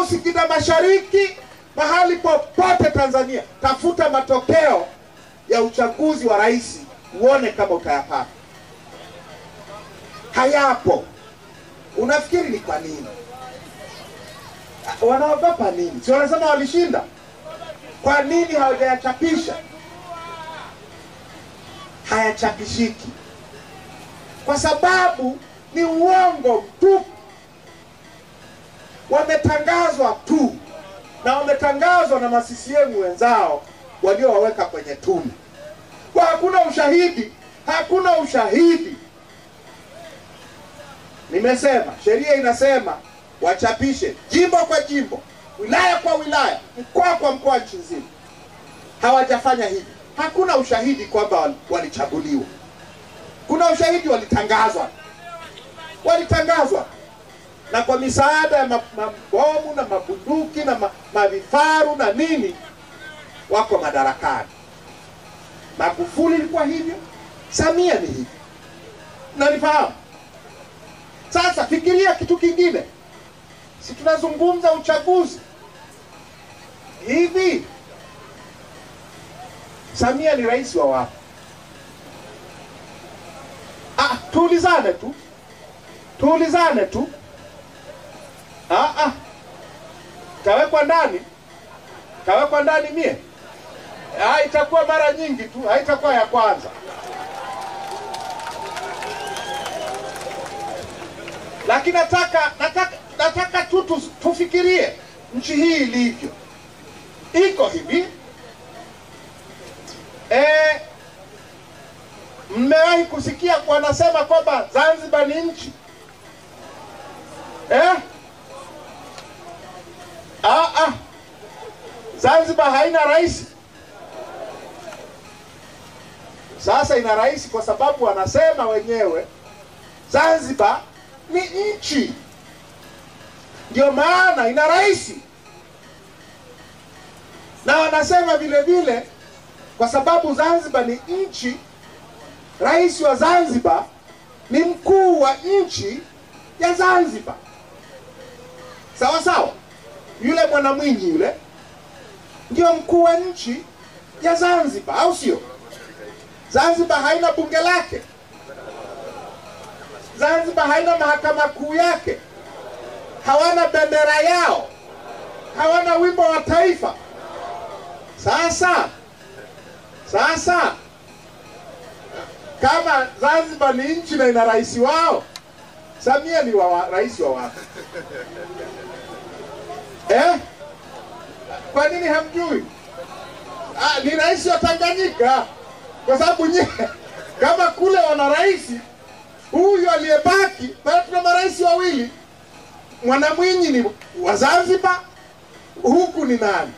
au Singida Mashariki, mahali popote Tanzania, tafuta matokeo ya uchaguzi wa rais uone kama utayapata. Hayapo. Unafikiri ni kwa nini? Wanaogopa nini? Si wanasema walishinda? Kwa nini hawajayachapisha? Hayachapishiki kwa sababu ni uongo tu. Wametangazwa tu, na wametangazwa na ma-CCM wenzao waliowaweka kwenye tume. Kwa hakuna ushahidi, hakuna ushahidi. Nimesema sheria inasema wachapishe jimbo kwa jimbo, wilaya kwa wilaya, mkoa kwa mkoa, nchi nzima. Hawajafanya hivi. Hakuna ushahidi kwamba walichaguliwa. Kuna ushahidi walitangazwa. Walitangazwa na kwa misaada ya mabomu na mabunduki na mavifaru na nini, wako madarakani. Magufuli ilikuwa hivyo, Samia ni hivyo. Unanifahamu? Sasa fikiria kitu kingine. Si tunazungumza uchaguzi. Hivi Samia ni rais wa wapi? Tuulizane tu. Tuulizane tu. Kawekwa ndani. Kawekwa ndani mie. Itakuwa mara nyingi tu, haitakuwa ya kwanza. Lakini nataka tu tufikirie nchi hii ilivyo. Iko hivi. Mmewahi kusikia wanasema kwamba Zanzibar ni nchi? Zanzibar haina rais. Sasa ina rais kwa sababu wanasema wenyewe Zanzibar ni nchi. Ndio maana ina rais. Na wanasema vile vile kwa sababu Zanzibar ni nchi, rais wa Zanzibar ni mkuu wa nchi ya Zanzibar. Sawa sawa? Yule Bwana Mwinyi yule ndio mkuu wa nchi ya Zanzibar, au sio? Zanzibar haina bunge lake. Zanzibar haina mahakama kuu yake. Hawana bendera yao. Hawana wimbo wa taifa. Sasa kama Zanzibar ni nchi na ina rais wao, Samia ni rais wa wapi? Kwa nini hamjui? Ni rais wa Tanganyika. Kwa sababu kama kule wana rais, huyu aliyebaki, bado tuna marais wawili. Mwana Mwinyi ni wa Zanzibar, huku ni nani?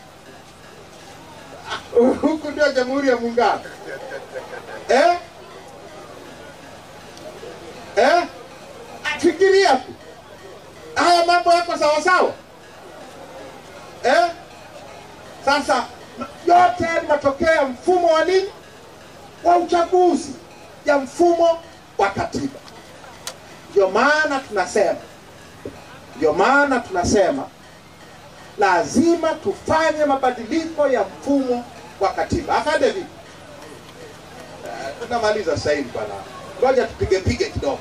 Huku ndio Jamhuri ya Muungano. Fikiria tu. Haya mambo yako sawa sawa? Sasa yote ni matokeo ya mfumo wa nini? Wa uchaguzi, ya mfumo wa katiba. Ndio maana tunasema lazima tufanye mabadiliko ya mfumo wa katiba. Afande vipi? Tunamaliza sasa hivi bwana. Ngoja tupige kidogo.